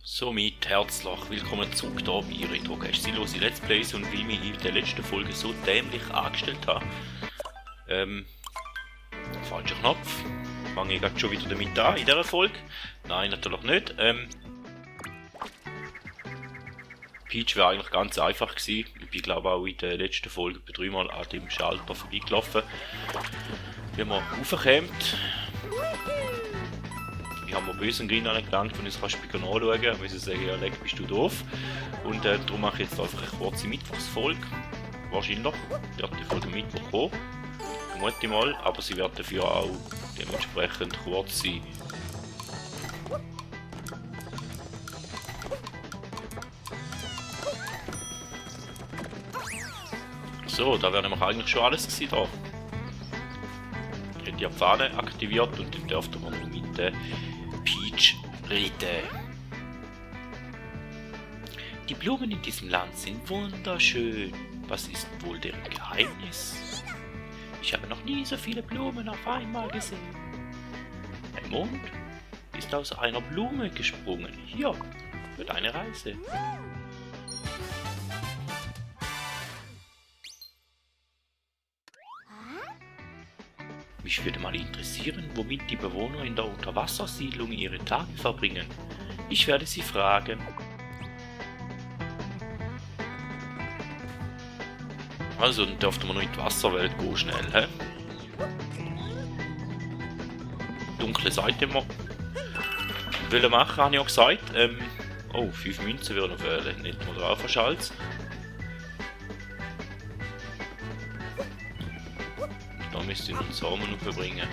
Somit herzlich willkommen zurück hier bei Retrocast Sinnlose Let's Plays, und wie ich mich in der letzten Folge so dämlich angestellt habe, falscher Knopf, fange ich gerade schon wieder damit an in dieser Folge. Nein, natürlich nicht. Peach wäre eigentlich ganz einfach gewesen. Ich bin glaube auch in der letzten Folge bei 3-mal an dem Schalter vorbeigelaufen. Wie man raufkommt. Ich habe mir bösen Grin angelangt, und jetzt kannst du mich anschauen. Ich muss sagen, ja, leck, bist du doof. Und darum mache ich jetzt einfach eine kurze Mittwochsfolge. Wahrscheinlich wird die Folge Mittwoch kommen. Vermute ich mal, aber sie wird dafür auch dementsprechend kurz sein. So, da wäre nämlich eigentlich schon alles gewesen da. Ich habe die Pfade aktiviert und dann dürfte man noch mit Peach reden. Die Blumen in diesem Land sind wunderschön. Was ist wohl deren Geheimnis? Ich habe noch nie so viele Blumen auf einmal gesehen. Ein Mond ist aus einer Blume gesprungen. Hier für deine Reise. Mich würde mal interessieren, womit die Bewohner in der Unterwassersiedlung ihre Tage verbringen. Ich werde sie fragen. Also, dann dürfte man noch in die Wasserwelt gehen, schnell, hä? Dunkle Seite immer. Wollen machen, habe ich auch gesagt. Oh, 5 Münzen würden noch fehlen. Nicht mal drauf, Schalz. Da müsste ich noch einen Samen aufbringen.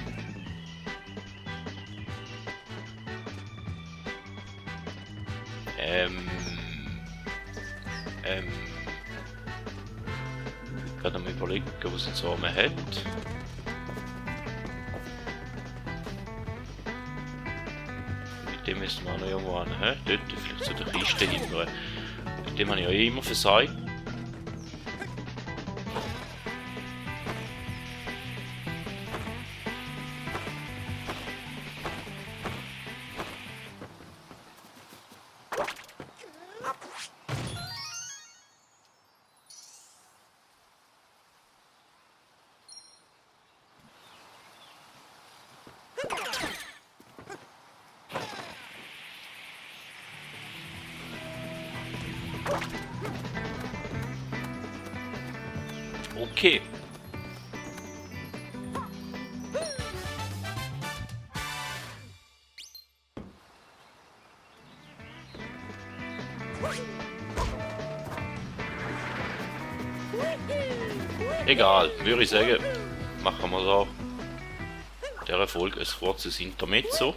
Ich kann mir überlegen, was ein Samen hat. Mit dem müssen wir auch noch irgendwo hin, hä? Dort, vielleicht zu der Kiste hinten. Mit dem habe ich ja immer versagt. Okay. Egal, würde ich sagen, machen wir so der Erfolg ein kurzes Intermezzo.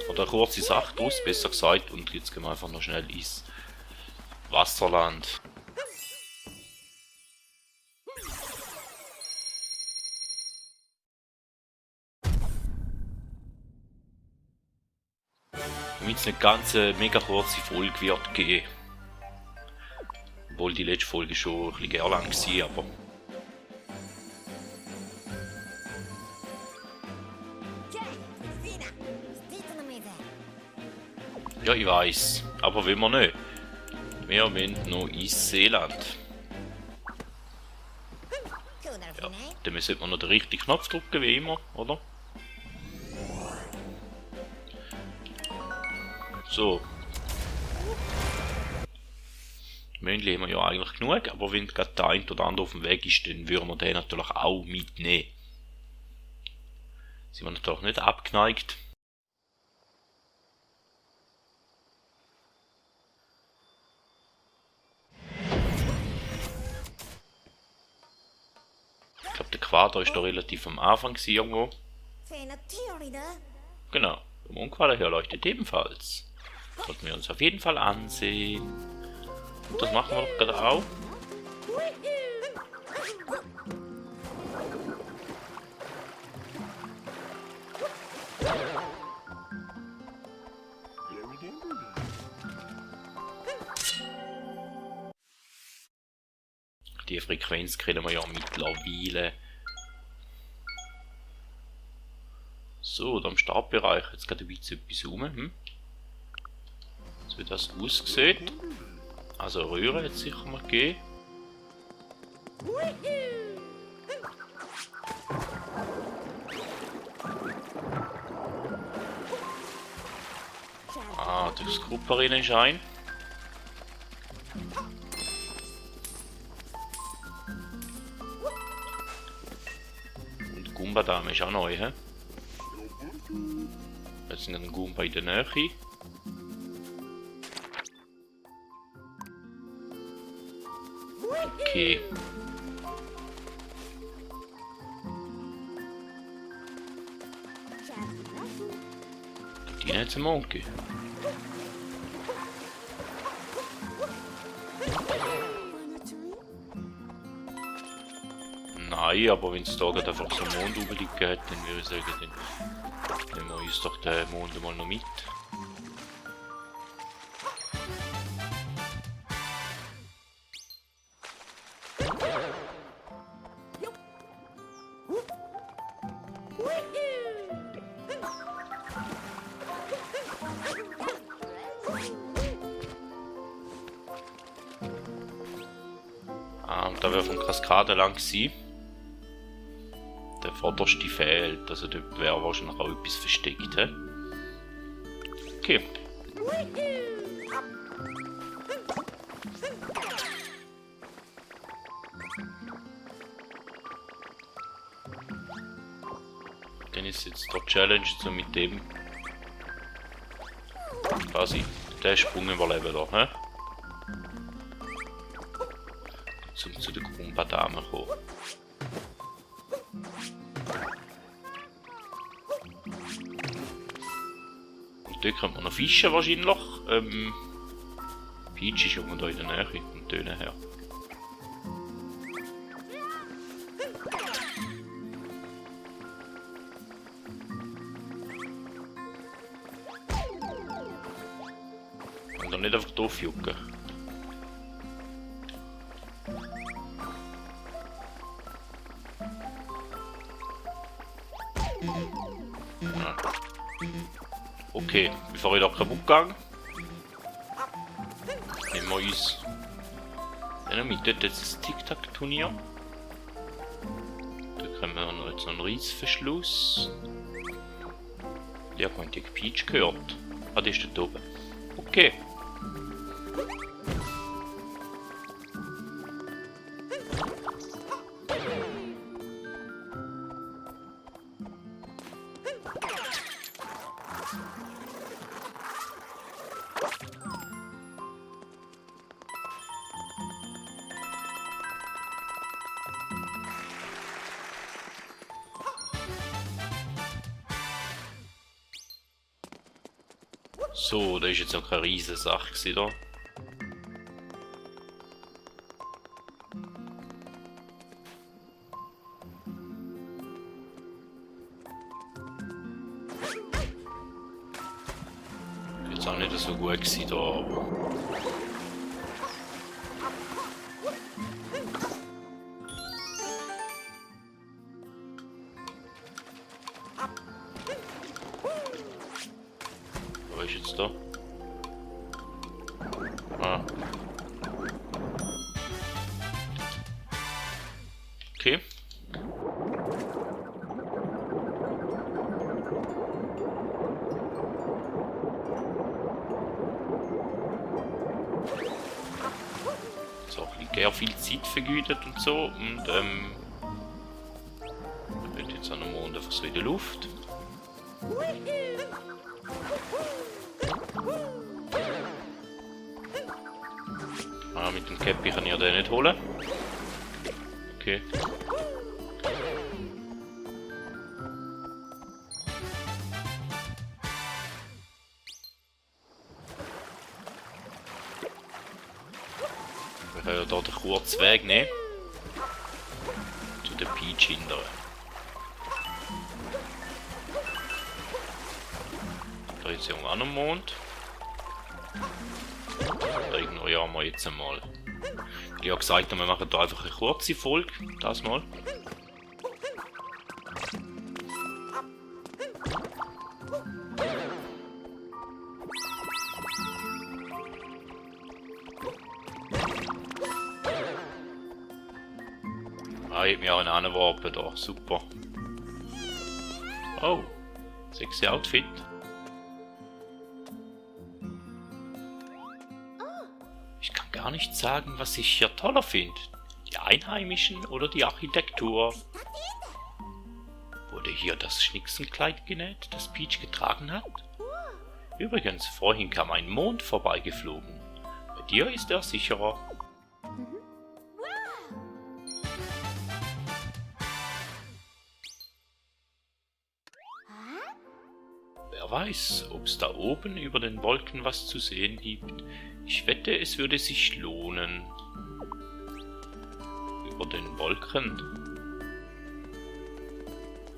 Oder eine kurze Sache draus, besser gesagt, und jetzt gehen wir einfach noch schnell ins Wasserland. Damit es eine ganz mega kurze Folge wird geben. Obwohl die letzte Folge schon ein bisschen lang war, aber... Ja, ich weiß, aber will wir nicht. Wir wollen noch ins Seeland. Ja, dann sollte man noch den richtigen Knopf drücken, wie immer, oder? So. Männchen haben wir ja eigentlich genug, aber wenn gerade der ein oder andere auf dem Weg ist, dann würden wir den natürlich auch mitnehmen. Sind wir natürlich nicht abgeneigt. Ich glaube, der Quader ist da relativ am Anfang irgendwo. Genau, der Mondquader hier leuchtet ebenfalls. Sollten wir uns auf jeden Fall ansehen. Und das machen wir doch gerade auch. Die Frequenz kriegen wir ja mittlerweile. So, da im Startbereich jetzt gerade ein bisschen etwas rum. wie das aussieht. Also eine Röhre hat es sicher mal gegeben. Ah, das Grupperin ist ein. Und Goomba-Dame ist auch neu, hä? Jetzt sind ein Goomba in der Nähe. Okay. Die hat es mal gegeben. Nein, aber wenn es da gerade einfach so einen Mond rumliegen hat, dann würde ich sagen, dann nehmen wir uns doch den Mond mal noch mit. Und da wäre von Kaskade lang gewesen. Der vorderste fehlt, also dort wäre wahrscheinlich auch etwas versteckt. He? Okay. Dann ist jetzt der Challenge, so mit dem quasi den Sprung überleben da. He? Um zu der Goomba-Dame zu kommen. Und dort könnte man noch fischen wahrscheinlich. Peach ist irgendwo in der Nähe, vom Tönen her. Und dann nicht einfach doof jucken. Okay, bevor ich da kaputt gegangen, nehmen wir uns mit dort jetzt das Tic-Tac-Turnier. Da kriegen wir noch jetzt noch einen Reissverschluss. Ja, ich habe die Peach gehört. Ah, die ist dort oben. Okay. So, da ist jetzt noch keine riesige Sache gewesen, da. Jetzt auch nicht so gut gewesen, da, aber... Was ist jetzt da? Ah. Okay. So, ein bisschen viel Zeit vergeudet und so. Und ich bin jetzt an dem Mond einfach so in der Luft. Ah, mit dem Käppi kann ich ja den nicht holen. Okay. Wir können ja hier den kurzen Weg nehmen. Zu der Peach hindern. Da ist irgendwo an dem Mond. Da ignorieren wir jetzt einmal. Ich habe gesagt, wir machen hier einfach eine kurze Folge. Das mal. hat mich auch angeworfen da. Super. Oh, sexy Outfit. Ich kann gar nicht sagen, was ich hier toller finde. Die Einheimischen oder die Architektur. Wurde hier das Schnicksenkleid genäht, das Peach getragen hat? Übrigens, vorhin kam ein Mond vorbeigeflogen. Bei dir ist er sicherer. Wer weiß, ob es da oben über den Wolken was zu sehen gibt. Ich wette, es würde sich lohnen. Über den Wolken.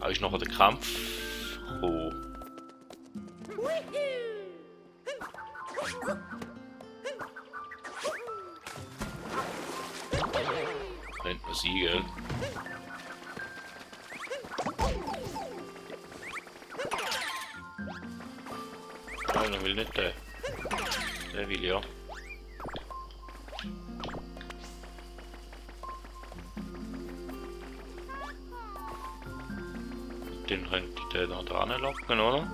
Auch ist noch der Kampf. Oh. Rennt man sie, gell? Nein, er will nicht der. Der will ja. Den könnte der da dran locken, oder?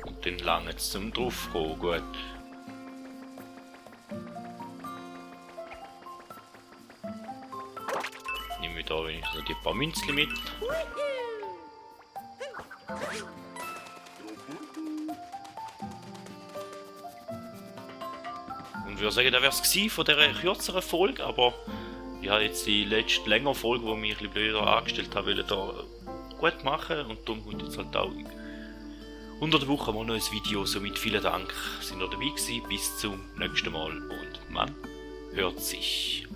Und den lang jetzt zum draufkommen, gut. Nehmen wir da wenigstens noch die paar Münzli mit. Und ich würde sagen, das wäre es von dieser kürzeren Folge, aber ich habe jetzt die letzte längere Folge, die mich ein bisschen blöder angestellt habe, da gut machen und darum kommt jetzt halt auch unter der Woche mal noch ein Video. Somit vielen Dank, dass ihr noch dabei gewesen. Bis zum nächsten Mal und man hört sich.